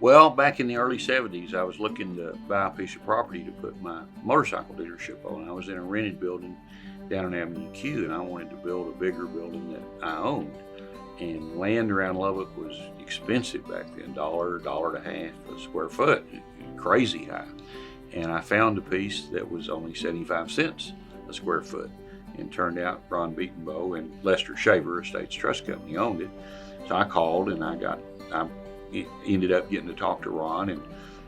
Well, back in the early 70s, I was looking to buy a piece of property to put my motorcycle dealership on. I was in a rented building down on Avenue Q, and I wanted to build a bigger building that I owned. And land around Lubbock was expensive back then, dollar and a half a square foot, crazy high. And I found a piece that was only 75 cents a square foot. And turned out Ron Betenbough and Lester Shaver Estates Trust Company owned it. So I called and I ended up getting to talk to Ron, and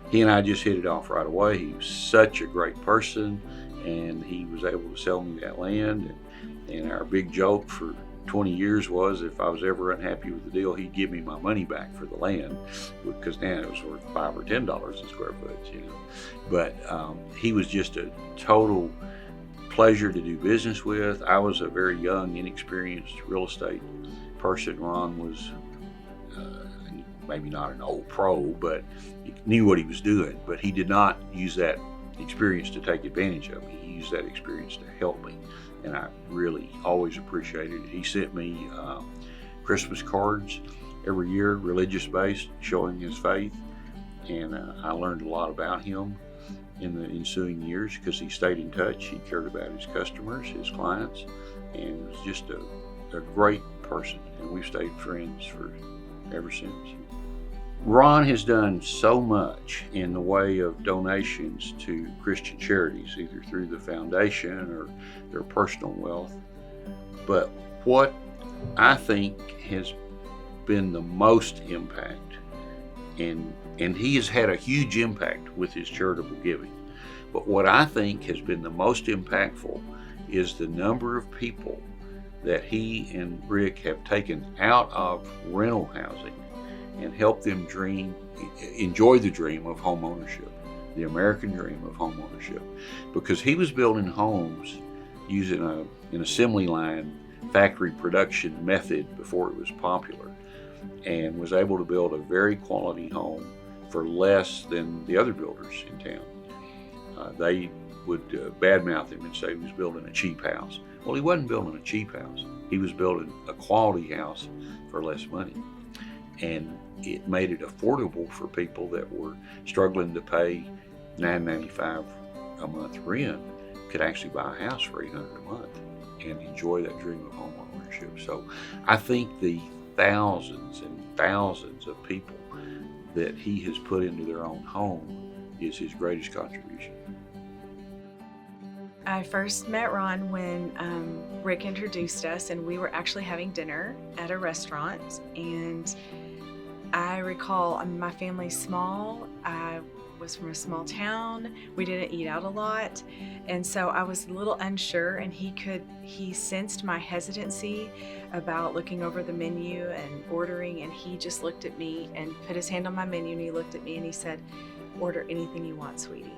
he and I just hit it off right away. He was such a great person, and he was able to sell me that land. And our big joke for 20 years was if I was ever unhappy with the deal, he'd give me my money back for the land, because now it was worth $5 or $10 a square foot. But he was just a total pleasure to do business with. I was a very young, inexperienced real estate person. Ron was maybe not an old pro, but he knew what he was doing. But he did not use that experience to take advantage of me. He used that experience to help me, and I really always appreciated it. He sent me Christmas cards every year, religious-based, showing his faith, and I learned a lot about him in the ensuing years because he stayed in touch. He cared about his customers, his clients, and was just a great person, and we've stayed friends for ever since. Ron has done so much in the way of donations to Christian charities, either through the foundation or their personal wealth. But what I think has been the most impact, and he has had a huge impact with his charitable giving, but what I think has been the most impactful is the number of people that he and Rick have taken out of rental housing and helped them enjoy the dream of home ownership, the American dream of home ownership. Because he was building homes using an assembly line factory production method before it was popular, and was able to build a very quality home for less than the other builders in town. They would badmouth him and say he was building a cheap house. Well, he wasn't building a cheap house. He was building a quality house for less money. And it made it affordable for people that were struggling to pay $9.95 a month rent, could actually buy a house for $800 a month and enjoy that dream of home ownership. So I think the thousands and thousands of people that he has put into their own home is his greatest contribution. I first met Ron when Rick introduced us, and we were actually having dinner at a restaurant. And I recall, my family's small. I was from a small town. We didn't eat out a lot. And so I was a little unsure, and he sensed my hesitancy about looking over the menu and ordering. And he just looked at me and put his hand on my menu, and he looked at me and he said, "Order anything you want, sweetie."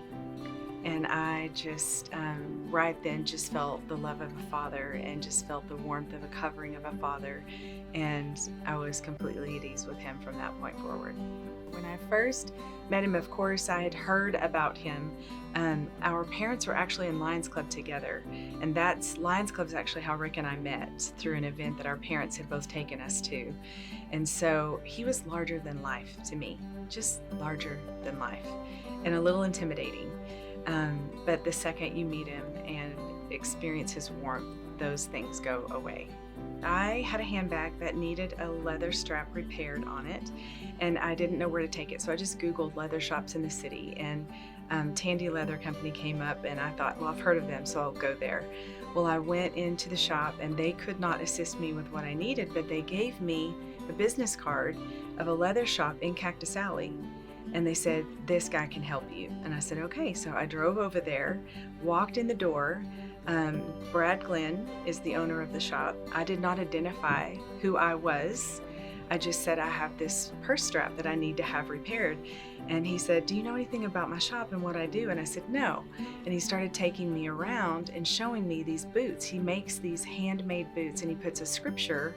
And I just, right then, just felt the love of a father and just felt the warmth of a covering of a father. And I was completely at ease with him from that point forward. When I first met him, of course, I had heard about him. Our parents were actually in Lions Club together. And Lions Club is actually how Rick and I met, through an event that our parents had both taken us to. And so he was larger than life to me, just larger than life, and a little intimidating. But the second you meet him and experience his warmth, those things go away. I had a handbag that needed a leather strap repaired on it, and I didn't know where to take it. So I just Googled leather shops in the city, and Tandy Leather Company came up, and I thought, well, I've heard of them, so I'll go there. Well, I went into the shop, and they could not assist me with what I needed, but they gave me a business card of a leather shop in Cactus Alley. And they said, "This guy can help you." And I said, okay. So I drove over there, walked in the door. Brad Glenn is the owner of the shop. I did not identify who I was. I just said, "I have this purse strap that I need to have repaired." And he said, "Do you know anything about my shop and what I do?" And I said, "No." And he started taking me around and showing me these boots. He makes these handmade boots, and he puts a scripture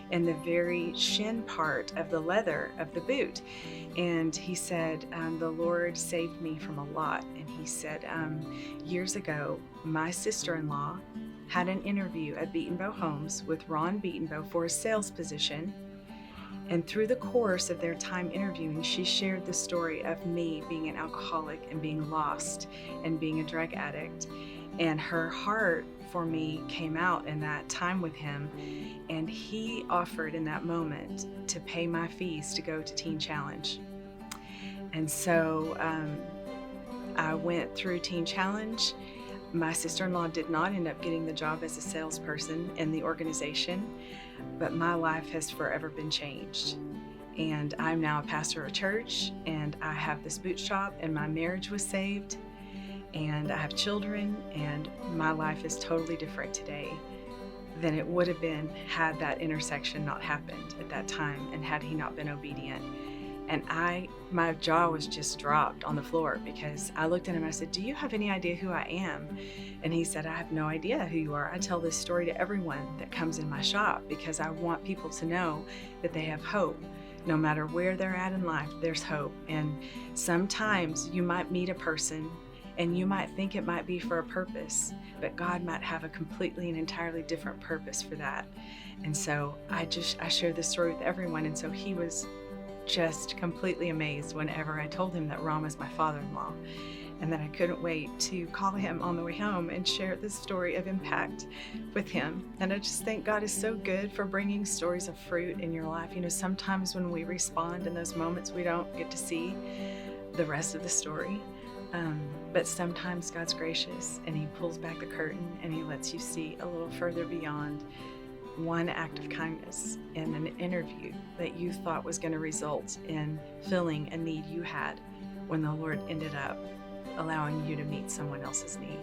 in the very shin part of the leather of the boot. And he said, "The Lord saved me from a lot." And he said, years ago, my sister-in-law had an interview at Betenbough Homes with Ron Betenbough for a sales position. And through the course of their time interviewing, she shared the story of me being an alcoholic and being lost and being a drug addict. And her heart for me came out in that time with him. And he offered in that moment to pay my fees to go to Teen Challenge. And so I went through Teen Challenge. My sister-in-law did not end up getting the job as a salesperson in the organization, but my life has forever been changed. And I'm now a pastor of a church, and I have this boot shop, and my marriage was saved, and I have children, and my life is totally different today than it would have been had that intersection not happened at that time and had he not been obedient. And my jaw was just dropped on the floor, because I looked at him and I said, "Do you have any idea who I am?" And he said, "I have no idea who you are. I tell this story to everyone that comes in my shop because I want people to know that they have hope. No matter where they're at in life, there's hope. And sometimes you might meet a person and you might think it might be for a purpose, but God might have a completely and entirely different purpose for that." And so I share this story with everyone. And so he was just completely amazed whenever I told him that Ron was my father-in-law, and that I couldn't wait to call him on the way home and share this story of impact with him. And I just think God is so good for bringing stories of fruit in your life. You know, sometimes when we respond in those moments, we don't get to see the rest of the story. But sometimes God's gracious, and he pulls back the curtain and he lets you see a little further beyond one act of kindness in an interview that you thought was going to result in filling a need you had, when the Lord ended up allowing you to meet someone else's need.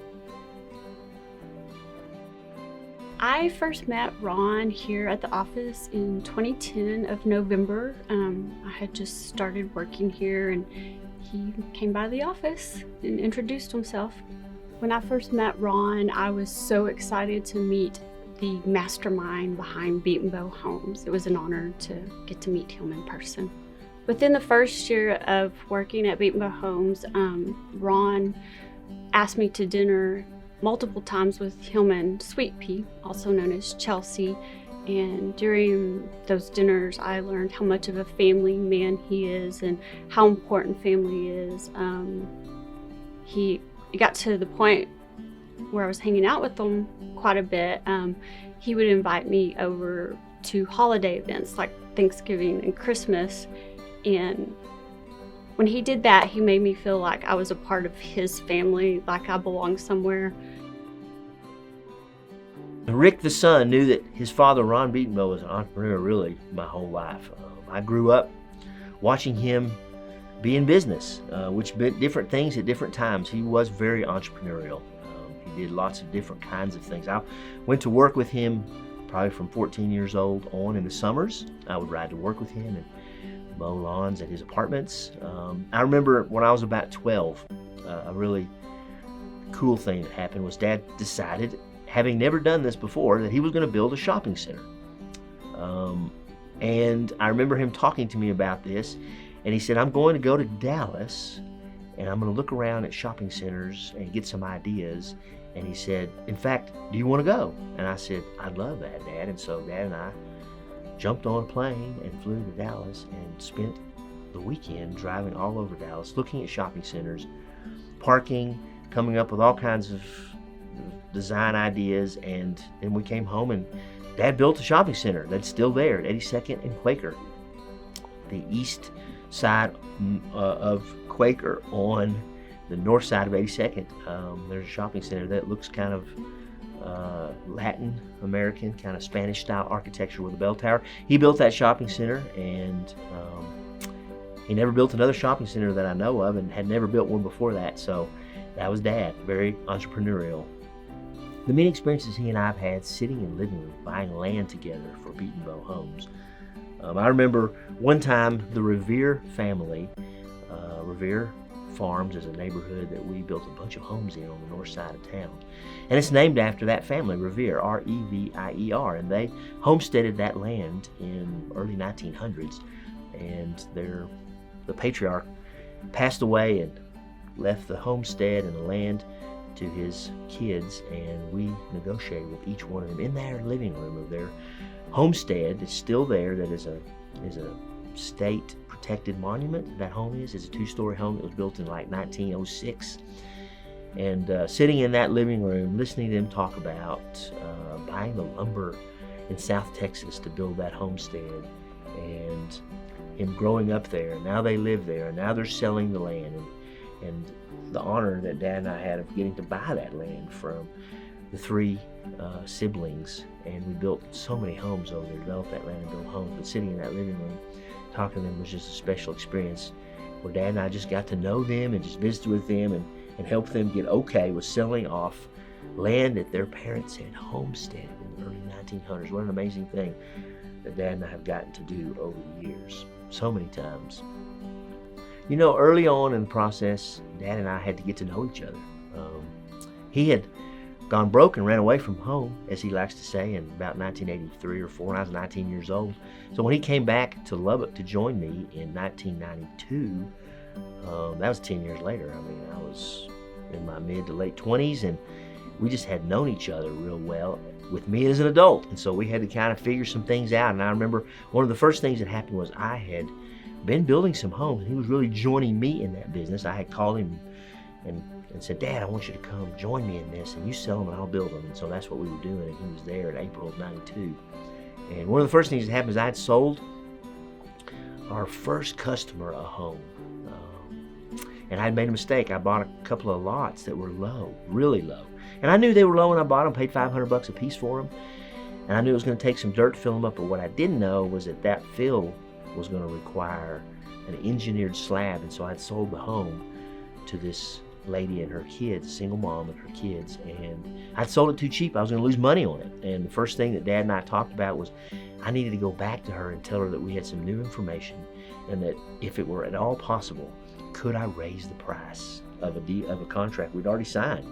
I first met Ron here at the office in 2010 of November. I had just started working here, and he came by the office and introduced himself. When I first met Ron, I was so excited to meet the mastermind behind Betenbough Homes. It was an honor to get to meet him in person. Within the first year of working at Betenbough Homes, Ron asked me to dinner multiple times with him and Sweet Pea, also known as Chelsea. And during those dinners, I learned how much of a family man he is and how important family is. It got to the point where I was hanging out with him quite a bit. He would invite me over to holiday events like Thanksgiving and Christmas. And when he did that, he made me feel like I was a part of his family, like I belonged somewhere. Rick the son knew that his father, Ron Betenbough, was an entrepreneur really my whole life. I grew up watching him be in business, which meant different things at different times. He was very entrepreneurial. He did lots of different kinds of things. I went to work with him probably from 14 years old on in the summers. I would ride to work with him and mow lawns at his apartments. I remember when I was about 12, a really cool thing that happened was Dad decided, having never done this before, that he was going to build a shopping center. And I remember him talking to me about this, and he said, "I'm going to go to Dallas, and I'm going to look around at shopping centers and get some ideas." And he said, "In fact, do you want to go?" And I said, "I'd love that, Dad." And so Dad and I jumped on a plane and flew to Dallas and spent the weekend driving all over Dallas, looking at shopping centers, parking, coming up with all kinds of design ideas. And then we came home and Dad built a shopping center that's still there at 82nd and Quaker, the east side of Quaker on the north side of 82nd. There's a shopping center that looks kind of Latin American, kind of Spanish style architecture with a bell tower. He built that shopping center, and he never built another shopping center that I know of, and had never built one before that. So that was Dad, very entrepreneurial. The many experiences he and I have had sitting in living room, buying land together for Betenbough Homes. I remember one time the Revere family, Revere Farms is a neighborhood that we built a bunch of homes in on the north side of town. And it's named after that family, Revere, R-E-V-I-E-R. And they homesteaded that land in early 1900s. And the patriarch passed away and left the homestead and the land to his kids, and we negotiated with each one of them in their living room of their homestead. It's still there. That is a is a state protected monument. That home is. It's a 2-story home that was built in like 1906. And sitting in that living room, listening to them talk about buying the lumber in South Texas to build that homestead, and him growing up there. Now they live there, and now they're selling the land, and the honor that Dad and I had of getting to buy that land from the 3 siblings. And we built so many homes over there, developed that land and built homes. But sitting in that living room, talking to them was just a special experience where Dad and I just got to know them and just visited with them and helped them get okay with selling off land that their parents had homesteaded in the early 1900s. What an amazing thing that Dad and I have gotten to do over the years, so many times. You know, early on in the process, Dad and I had to get to know each other. He had gone broke and ran away from home, as he likes to say, in about 1983 or 4, when I was 19 years old. So when he came back to Lubbock to join me in 1992, that was 10 years later. I mean, I was in my mid to late 20s, and we just had known each other real well with me as an adult. And so we had to kind of figure some things out. And I remember one of the first things that happened was I had been building some homes, and he was really joining me in that business. I had called him and said, Dad, I want you to come join me in this, and you sell them and I'll build them. And so that's what we were doing, and he was there in April of 92. And one of the first things that happened is I had sold our first customer a home. And I had made a mistake. I bought a couple of lots that were low, really low. And I knew they were low when I bought them, paid $500 a piece for them. And I knew it was going to take some dirt to fill them up, but what I didn't know was that fill was going to require an engineered slab. And so I'd sold the home to this lady and her kids, a single mom and her kids, and I'd sold it too cheap. I was going to lose money on it. And the first thing that Dad and I talked about was I needed to go back to her and tell her that we had some new information, and that if it were at all possible, could I raise the price of a contract we'd already signed.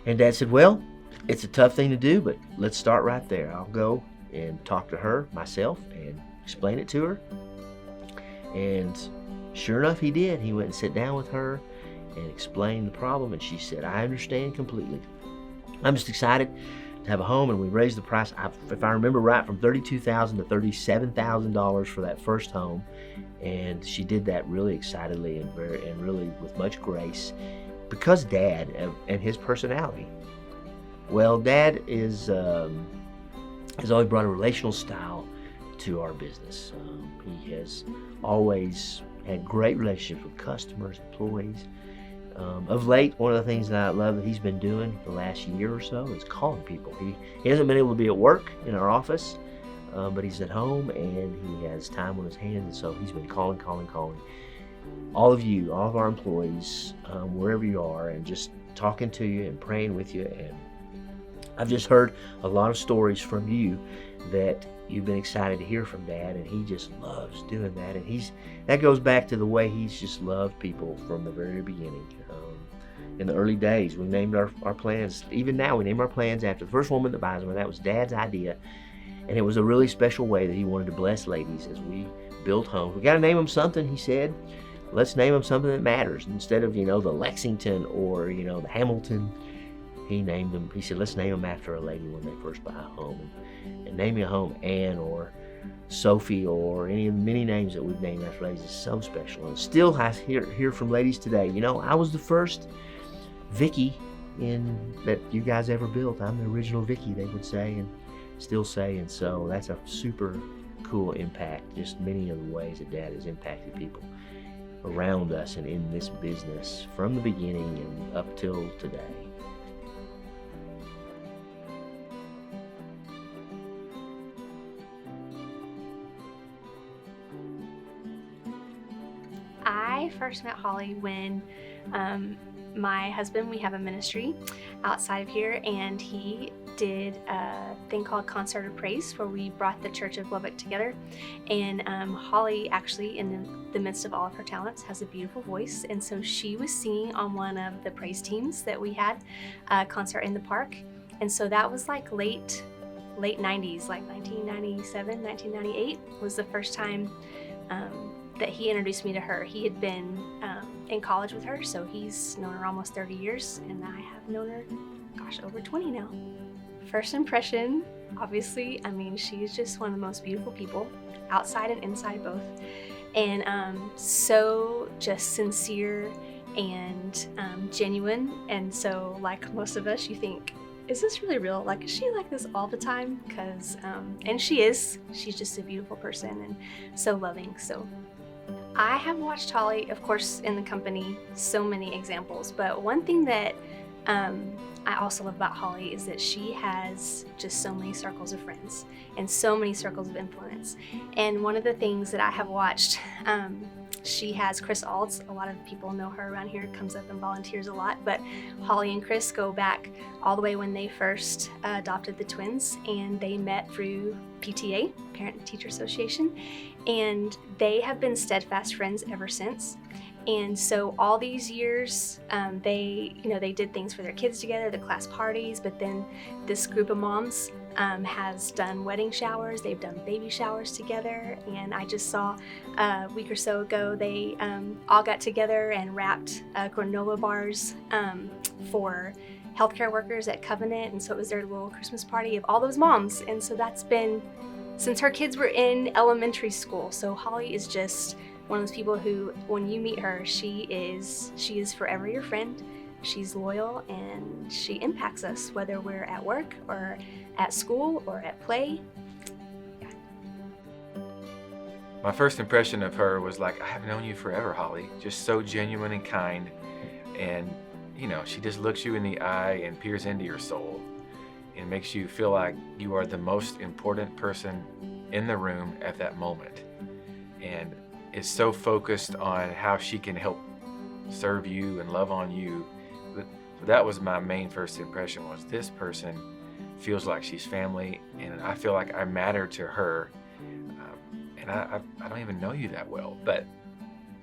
And Dad said, well, it's a tough thing to do, but let's start right there. I'll go and talk to her myself and explain it to her. And sure enough, he did. He went and sat down with her and explained the problem, and she said, I understand completely. I'm just excited to have a home, and we raised the price, if I remember right, from $32,000 to $37,000 for that first home. And she did that really excitedly and really with much grace, because Dad and his personality. Well, Dad has always brought a relational style to our business. He has always had great relationships with customers, employees. Of late, one of the things that I love that he's been doing the last year or so is calling people. He hasn't been able to be at work in our office, but he's at home and he has time on his hands, and so he's been calling. All of you, all of our employees, wherever you are, and just talking to you and praying with you. And I've just heard a lot of stories from you that you've been excited to hear from Dad, and he just loves doing that. And that goes back to the way he's just loved people from the very beginning. In the early days, we named our plans. Even now, we name our plans after the first woman that buys them. That was Dad's idea, and it was a really special way that he wanted to bless ladies as we built homes. We got to name them something, he said. Let's name them something that matters. Instead of, the Lexington or, the Hamilton, he named them. He said, let's name them after a lady when they first buy a home. And naming a home Anne or Sophie or any of the many names that we've named after ladies is so special. And still I hear from ladies today, I was the first Vicky that you guys ever built. I'm the original Vicky, they would say, and still say. And so that's a super cool impact. Just many of the ways that Dad has impacted people around us and in this business from the beginning and up till today. I first met Holly when my husband, we have a ministry outside of here, and he did a thing called Concert of Praise where we brought the Church of Lubbock together. And Holly actually, in the midst of all of her talents, has a beautiful voice, and so she was singing on one of the praise teams that we had, Concert in the Park. And so that was like late 90s, like 1997, 1998 was the first time that he introduced me to her. He had been in college with her, so he's known her almost 30 years, and I have known her, over 20 now. First impression, obviously, I mean, she's just one of the most beautiful people, outside and inside both. And so just sincere and genuine. And so, like most of us, you think, is this really real? Like, is she like this all the time? Because, and she is. She's just a beautiful person and so loving. So I have watched Holly, of course, in the company, so many examples. But one thing that I also love about Holly is that she has just so many circles of friends and so many circles of influence. And one of the things that I have watched, she has Chris Alds. A lot of people know her around here, comes up and volunteers a lot, but Holly and Chris go back all the way when they first adopted the twins, and they met through PTA, Parent and Teacher Association, and they have been steadfast friends ever since. And so all these years, they did things for their kids together, the class parties, but then this group of moms has done wedding showers, they've done baby showers together, and I just saw a week or so ago, they all got together and wrapped granola bars for healthcare workers at Covenant, and so it was their little Christmas party of all those moms, and so that's been since her kids were in elementary school. So Holly is just one of those people who, when you meet her, she is forever your friend. She's loyal and she impacts us, whether we're at work or at school or at play. Yeah. My first impression of her was like, I have known you forever, Holly. Just so genuine and kind. And, she just looks you in the eye and peers into your soul and makes you feel like you are the most important person in the room at that moment. And is so focused on how she can help serve you and love on you. But that was my main first impression, was this person feels like she's family, and I feel like I matter to her. And I don't even know you that well, but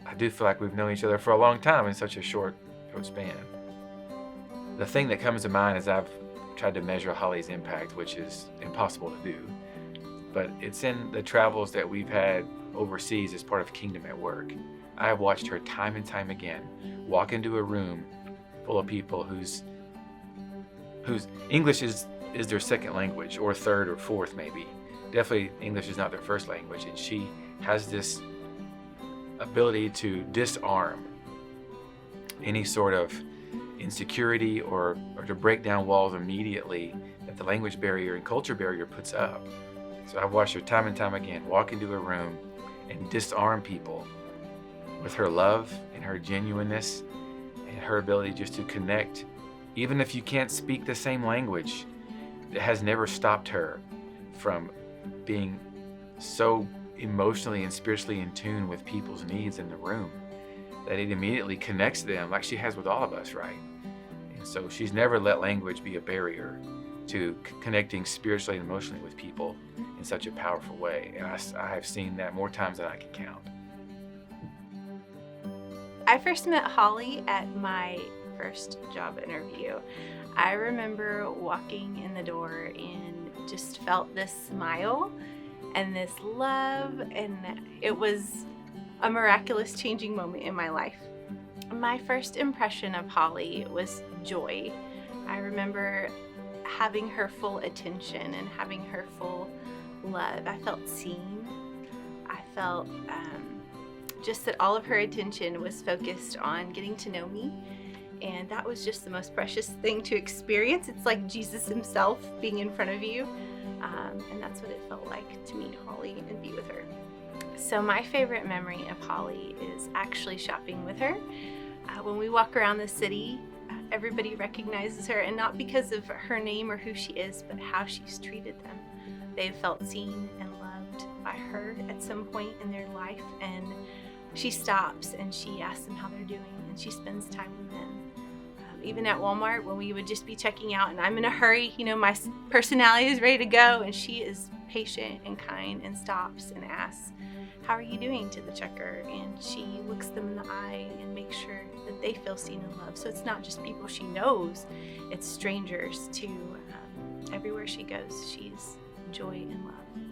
I do feel like we've known each other for a long time in such a short span. The thing that comes to mind is I've tried to measure Holly's impact, which is impossible to do, but it's in the travels that we've had overseas as part of Kingdom at Work. I have watched her time and time again walk into a room full of people whose English is their second language, or third or fourth maybe. Definitely English is not their first language, and she has this ability to disarm any sort of insecurity or to break down walls immediately that the language barrier and culture barrier puts up. So I've watched her time and time again walk into a room and disarm people with her love and her genuineness and her ability just to connect. Even if you can't speak the same language, it has never stopped her from being so emotionally and spiritually in tune with people's needs in the room that it immediately connects them, like she has with all of us, right? And so she's never let language be a barrier to connecting spiritually and emotionally with people in such a powerful way. And I have seen that more times than I can count. I first met Holly at my first job interview. I remember walking in the door and just felt this smile and this love, and it was a miraculous changing moment in my life. My first impression of Holly was joy. I remember having her full attention and having her full love. I felt seen. I felt just that all of her attention was focused on getting to know me, and that was just the most precious thing to experience. It's like Jesus himself being in front of you, and that's what it felt like to meet Holly and be with her. So my favorite memory of Holly is actually shopping with her. When we walk around the city, everybody recognizes her, and not because of her name or who she is, but how she's treated them. They've felt seen and loved by her at some point in their life, and she stops and she asks them how they're doing, and she spends time with them. Even at Walmart, when we would just be checking out and I'm in a hurry, my personality is ready to go, and she is patient and kind and stops and asks, how are you doing, to the checker, and she looks them in the eye and makes sure that they feel seen and loved. So it's not just people she knows, it's strangers too. Everywhere she goes, she's joy and love.